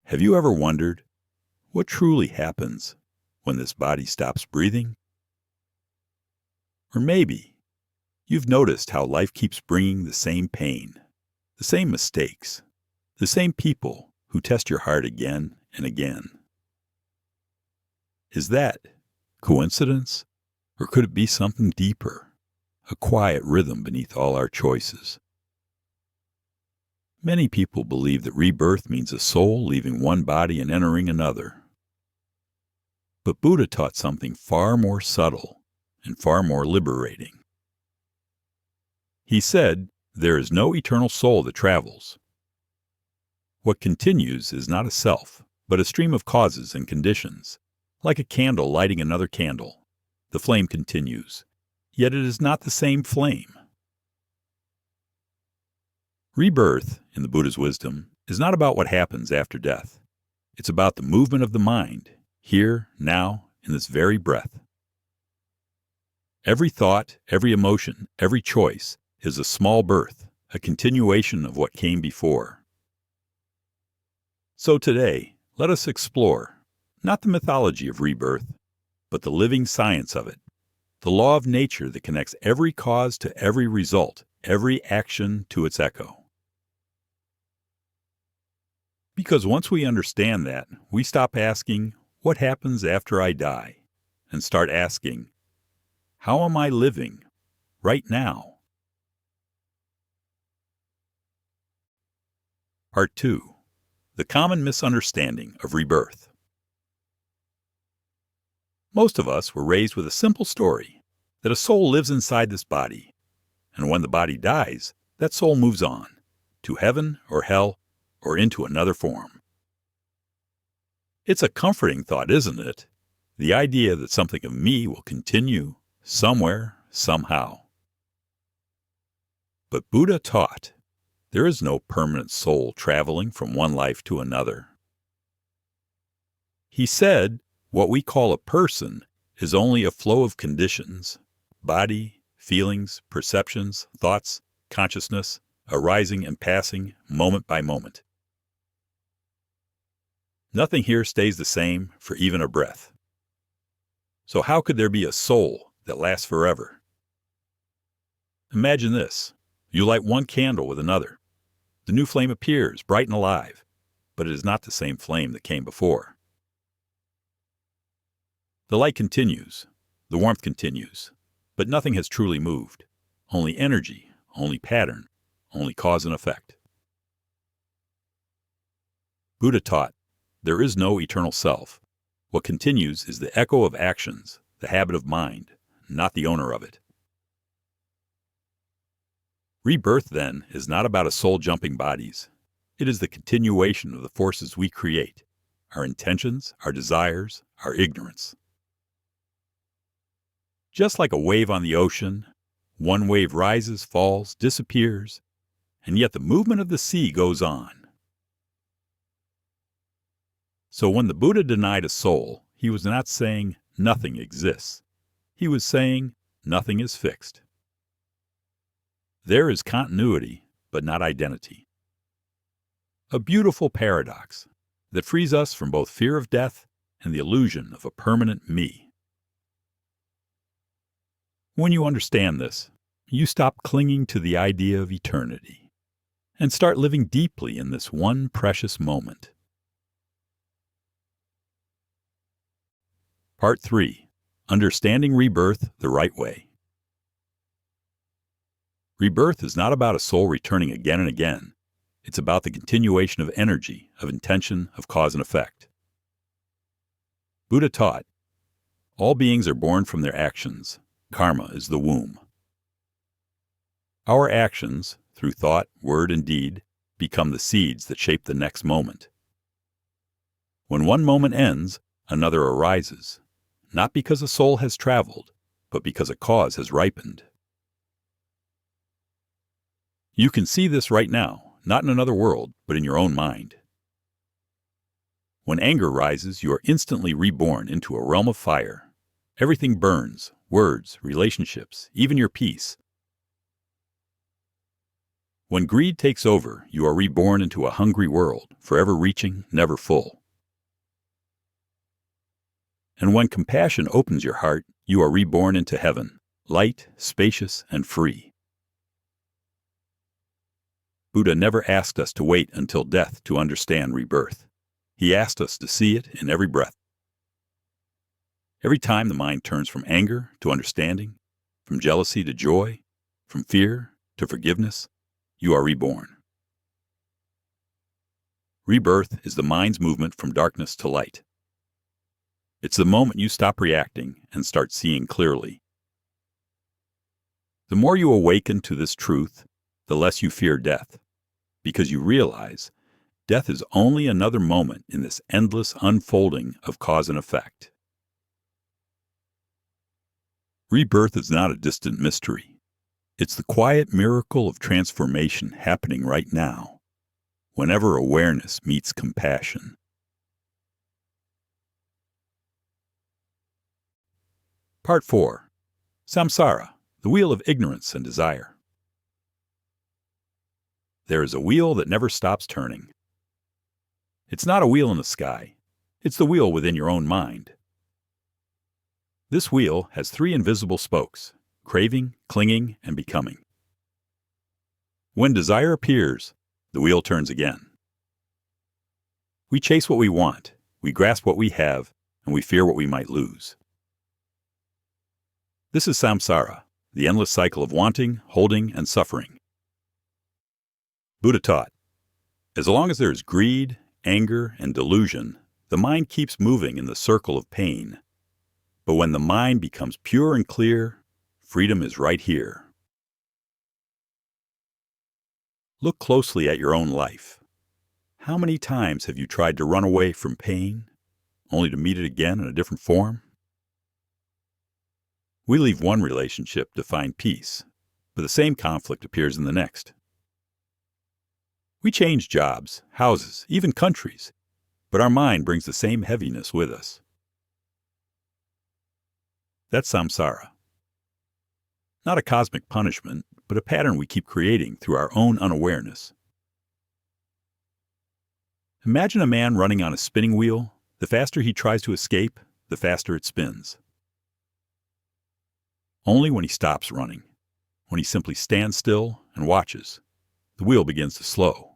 Have you ever wondered what truly happens when this body stops breathing? Or maybe you've noticed how life keeps bringing the same pain, the same mistakes, the same people who test your heart again and again. Is that coincidence, or could it be something deeper, a quiet rhythm beneath all our choices? Many people believe that rebirth means a soul leaving one body and entering another. But Buddha taught something far more subtle and far more liberating. He said, there is no eternal soul that travels. What continues is not a self, but a stream of causes and conditions. Like a candle lighting another candle, the flame continues, yet it is not the same flame. Rebirth, in the Buddha's wisdom, is not about what happens after death. It's about the movement of the mind, here, now, in this very breath. Every thought, every emotion, every choice is a small birth, a continuation of what came before. So today, let us explore, not the mythology of rebirth, but the living science of it, the law of nature that connects every cause to every result, every action to its echo. Because once we understand that, we stop asking, what happens after I die? And start asking, how am I living right now? Part 2. The common misunderstanding of rebirth. Most of us were raised with a simple story, that a soul lives inside this body, and when the body dies, that soul moves on, to heaven or hell, or into another form. It's a comforting thought, isn't it? The idea that something of me will continue, somewhere, somehow. But Buddha taught, there is no permanent soul traveling from one life to another. He said, what we call a person is only a flow of conditions, body, feelings, perceptions, thoughts, consciousness, arising and passing moment by moment. Nothing here stays the same for even a breath. So how could there be a soul that lasts forever? Imagine this. You light one candle with another. The new flame appears, bright and alive, but it is not the same flame that came before. The light continues, the warmth continues, but nothing has truly moved. Only energy, only pattern, only cause and effect. Buddha taught, there is no eternal self. What continues is the echo of actions, the habit of mind, not the owner of it. Rebirth, then, is not about a soul jumping bodies. It is the continuation of the forces we create, our intentions, our desires, our ignorance. Just like a wave on the ocean, one wave rises, falls, disappears, and yet the movement of the sea goes on. So when the Buddha denied a soul, he was not saying nothing exists. He was saying nothing is fixed. There is continuity, but not identity. A beautiful paradox that frees us from both fear of death and the illusion of a permanent me. When you understand this, you stop clinging to the idea of eternity and start living deeply in this one precious moment. Part 3. Understanding Rebirth the Right Way. Rebirth is not about a soul returning again and again. It's about the continuation of energy, of intention, of cause and effect. Buddha taught, all beings are born from their actions. Karma is the womb. Our actions, through thought, word, and deed, become the seeds that shape the next moment. When one moment ends, another arises, not because a soul has traveled, but because a cause has ripened. You can see this right now, not in another world, but in your own mind. When anger rises, you are instantly reborn into a realm of fire. Everything burns, words, relationships, even your peace. When greed takes over, you are reborn into a hungry world, forever reaching, never full. And when compassion opens your heart, you are reborn into heaven, light, spacious, and free. Buddha never asked us to wait until death to understand rebirth. He asked us to see it in every breath. Every time the mind turns from anger to understanding, from jealousy to joy, from fear to forgiveness, you are reborn. Rebirth is the mind's movement from darkness to light. It's the moment you stop reacting and start seeing clearly. The more you awaken to this truth, the less you fear death, because you realize death is only another moment in this endless unfolding of cause and effect. Rebirth is not a distant mystery. It's the quiet miracle of transformation happening right now, whenever awareness meets compassion. Part 4. Samsara, the wheel of ignorance and desire. There is a wheel that never stops turning. It's not a wheel in the sky. It's the wheel within your own mind. This wheel has 3 invisible spokes: craving, clinging, and becoming. When desire appears, the wheel turns again. We chase what we want, we grasp what we have, and we fear what we might lose. This is samsara, the endless cycle of wanting, holding, and suffering. Buddha taught, as long as there is greed, anger, and delusion, the mind keeps moving in the circle of pain. But when the mind becomes pure and clear, freedom is right here. Look closely at your own life. How many times have you tried to run away from pain, only to meet it again in a different form? We leave one relationship to find peace, but the same conflict appears in the next. We change jobs, houses, even countries, but our mind brings the same heaviness with us. That's samsara. Not a cosmic punishment, but a pattern we keep creating through our own unawareness. Imagine a man running on a spinning wheel. The faster he tries to escape, the faster it spins. Only when he stops running, when he simply stands still and watches, the wheel begins to slow.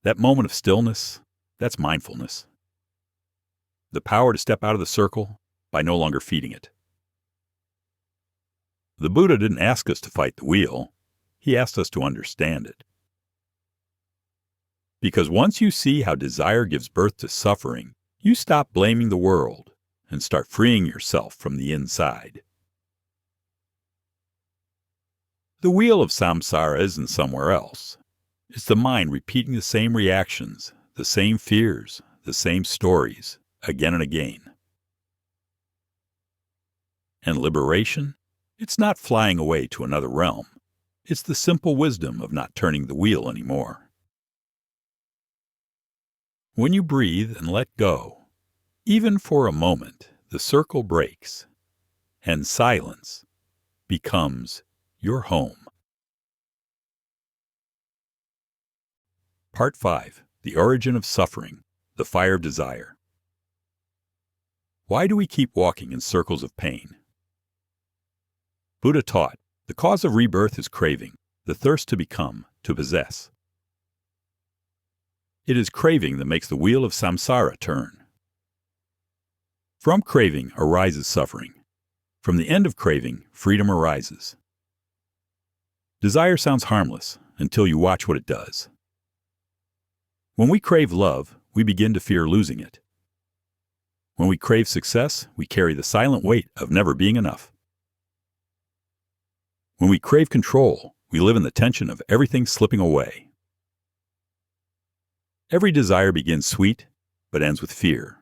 That moment of stillness, that's mindfulness. The power to step out of the circle by no longer feeding it. The Buddha didn't ask us to fight the wheel. He asked us to understand it. Because once you see how desire gives birth to suffering, you stop blaming the world and start freeing yourself from the inside. The wheel of samsara isn't somewhere else. It's the mind repeating the same reactions, the same fears, the same stories, again and again. And liberation? It's not flying away to another realm. It's the simple wisdom of not turning the wheel anymore. When you breathe and let go, even for a moment, the circle breaks, and silence becomes your home. Part 5. The Origin of Suffering, the Fire of Desire. Why do we keep walking in circles of pain? Buddha taught, the cause of rebirth is craving, the thirst to become, to possess. It is craving that makes the wheel of samsara turn. From craving arises suffering. From the end of craving, freedom arises. Desire sounds harmless until you watch what it does. When we crave love, we begin to fear losing it. When we crave success, we carry the silent weight of never being enough. When we crave control, we live in the tension of everything slipping away. Every desire begins sweet, but ends with fear.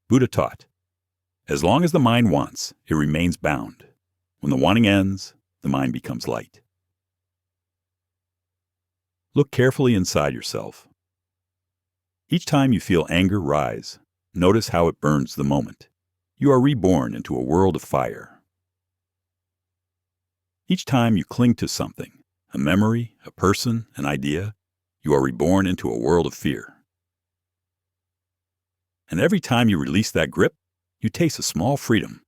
Buddha taught, as long as the mind wants, it remains bound. When the wanting ends, the mind becomes light. Look carefully inside yourself. Each time you feel anger rise, notice how it burns the moment. You are reborn into a world of fire. Each time you cling to something, a memory, a person, an idea, you are reborn into a world of fear. And every time you release that grip, you taste a small freedom.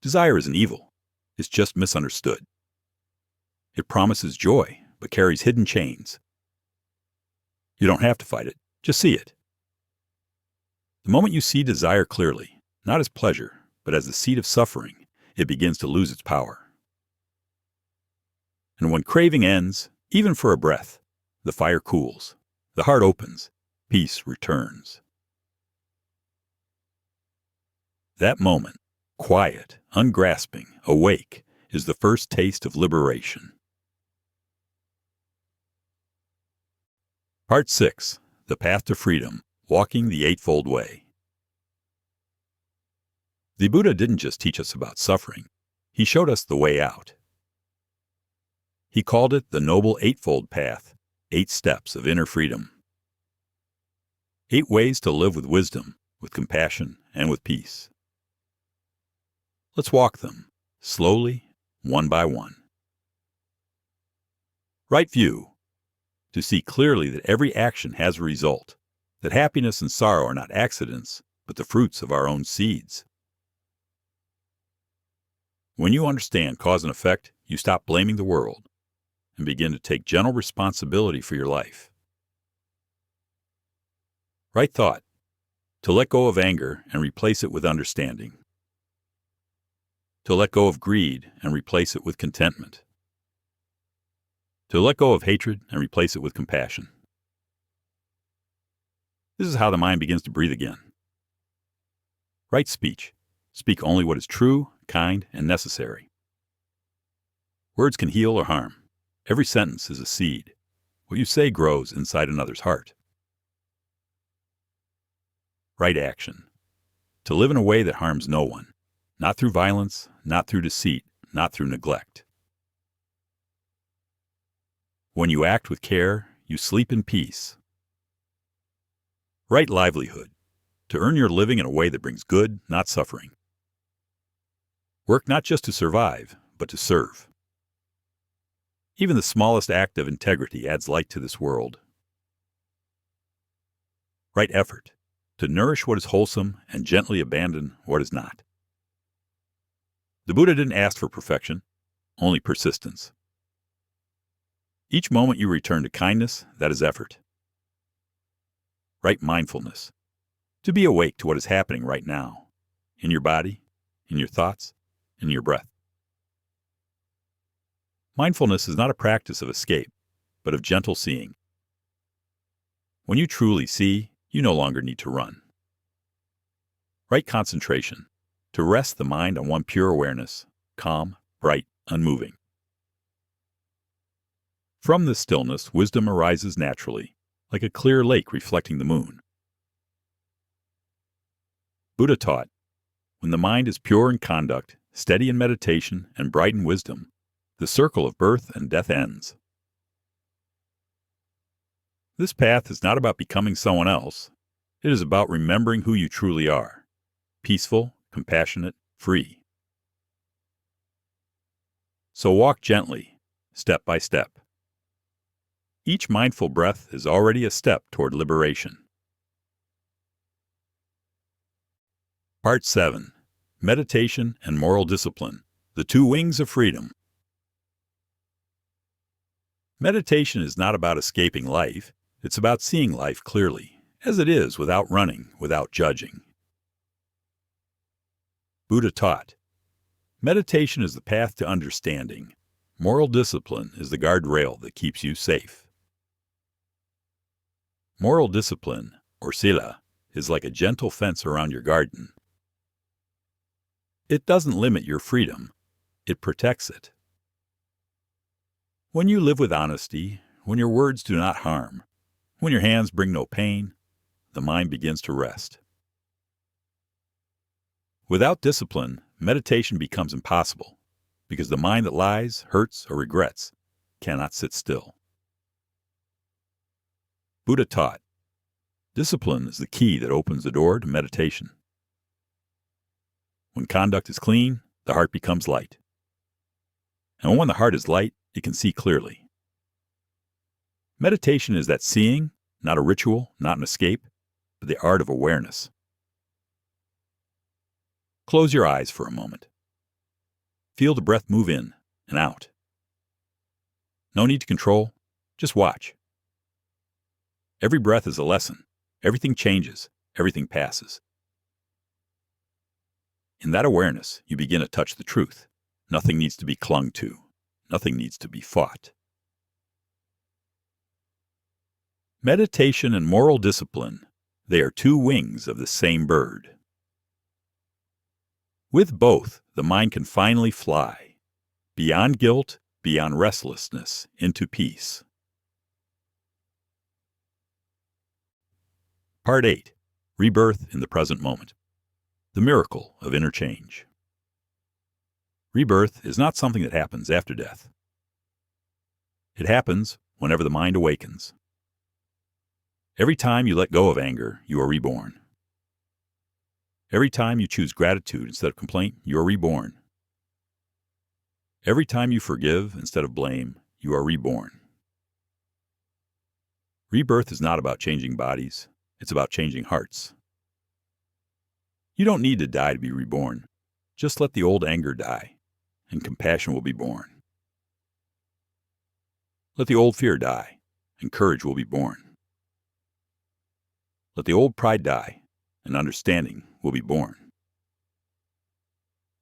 Desire isn't evil. It's just misunderstood. It promises joy, but carries hidden chains. You don't have to fight it. Just see it. The moment you see desire clearly, not as pleasure, but as the seed of suffering, it begins to lose its power. And when craving ends, even for a breath, the fire cools, the heart opens, peace returns. That moment, quiet, ungrasping, awake, is the first taste of liberation. Part 6. The Path to Freedom, Walking the Eightfold Way. The Buddha didn't just teach us about suffering. He showed us the way out. He called it the Noble Eightfold Path, 8 steps of inner freedom. 8 ways to live with wisdom, with compassion, and with peace. Let's walk them, slowly, one by one. Right view. To see clearly that every action has a result, that happiness and sorrow are not accidents, but the fruits of our own seeds. When you understand cause and effect, you stop blaming the world and begin to take gentle responsibility for your life. Right thought. To let go of anger and replace it with understanding. To let go of greed and replace it with contentment. To let go of hatred and replace it with compassion. This is how the mind begins to breathe again. Right speech. Speak only what is true, kind, and necessary. Words can heal or harm. Every sentence is a seed. What you say grows inside another's heart. Right action. To live in a way that harms no one. Not through violence, not through deceit, not through neglect. When you act with care, you sleep in peace. Right livelihood. To earn your living in a way that brings good, not suffering. Work not just to survive, but to serve. Even the smallest act of integrity adds light to this world. Right effort. To nourish what is wholesome and gently abandon what is not. The Buddha didn't ask for perfection, only persistence. Each moment you return to kindness, that is effort. Right mindfulness. To be awake to what is happening right now, in your body, in your thoughts, in your breath. Mindfulness is not a practice of escape, but of gentle seeing. When you truly see, you no longer need to run. Right concentration. To rest the mind on one pure awareness, calm, bright, unmoving. From this stillness, wisdom arises naturally, like a clear lake reflecting the moon. Buddha taught, when the mind is pure in conduct, steady in meditation, and bright in wisdom, the circle of birth and death ends. This path is not about becoming someone else. It is about remembering who you truly are, peaceful, compassionate, free. So walk gently, step by step. Each mindful breath is already a step toward liberation. Part 7. Meditation and Moral Discipline, the 2 Wings of Freedom. Meditation is not about escaping life. It's about seeing life clearly, as it is, without running, without judging. Buddha taught, meditation is the path to understanding. Moral discipline is the guardrail that keeps you safe. Moral discipline, or sila, is like a gentle fence around your garden. It doesn't limit your freedom. It protects it. When you live with honesty, when your words do not harm, when your hands bring no pain, the mind begins to rest. Without discipline, meditation becomes impossible, because the mind that lies, hurts, or regrets cannot sit still. Buddha taught, discipline is the key that opens the door to meditation. When conduct is clean, the heart becomes light. And when the heart is light, it can see clearly. Meditation is that seeing, not a ritual, not an escape, but the art of awareness. Close your eyes for a moment. Feel the breath move in and out. No need to control, just watch. Every breath is a lesson. Everything changes, everything passes. In that awareness, you begin to touch the truth. Nothing needs to be clung to. Nothing needs to be fought. Meditation and moral discipline, they are two wings of the same bird. With both, the mind can finally fly, beyond guilt, beyond restlessness, into peace. Part 8. Rebirth in the present moment. The miracle of interchange. Rebirth is not something that happens after death. It happens whenever the mind awakens. Every time you let go of anger, you are reborn. Every time you choose gratitude instead of complaint, you are reborn. Every time you forgive instead of blame, you are reborn. Rebirth is not about changing bodies. It's about changing hearts. You don't need to die to be reborn. Just let the old anger die, and compassion will be born. Let the old fear die, and courage will be born. Let the old pride die, and understanding will be born.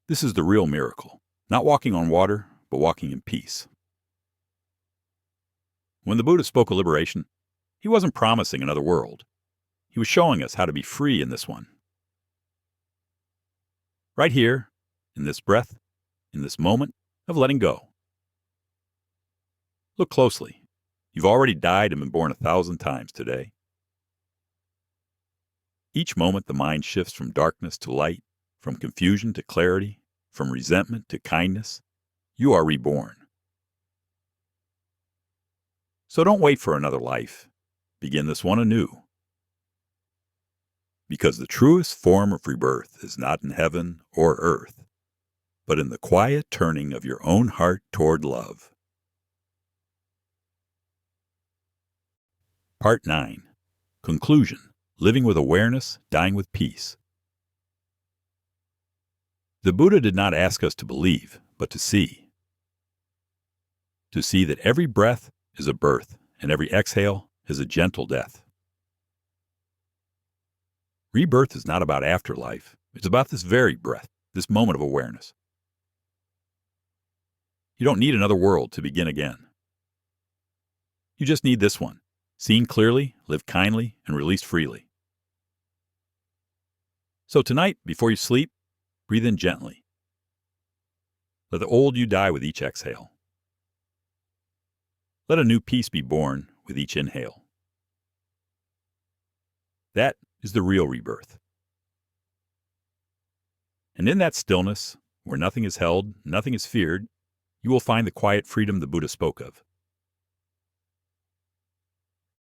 This is the real miracle, not walking on water, but walking in peace. When the Buddha spoke of liberation, he wasn't promising another world. He was showing us how to be free in this one. Right here, in this breath, in this moment of letting go. Look closely. You've already died and been born 1,000 times today. Each moment the mind shifts from darkness to light, from confusion to clarity, from resentment to kindness. You are reborn. So don't wait for another life. Begin this one anew. Because the truest form of rebirth is not in heaven or earth, but in the quiet turning of your own heart toward love. Part 9. Conclusion. Living with awareness, dying with peace. The Buddha did not ask us to believe, but to see. To see that every breath is a birth, and every exhale is a gentle death. Rebirth is not about afterlife. It's about this very breath, this moment of awareness. You don't need another world to begin again. You just need this one, seen clearly, lived kindly, and released freely. So tonight, before you sleep, breathe in gently. Let the old you die with each exhale. Let a new peace be born with each inhale. That is the real rebirth. And in that stillness, where nothing is held, nothing is feared, you will find the quiet freedom the Buddha spoke of.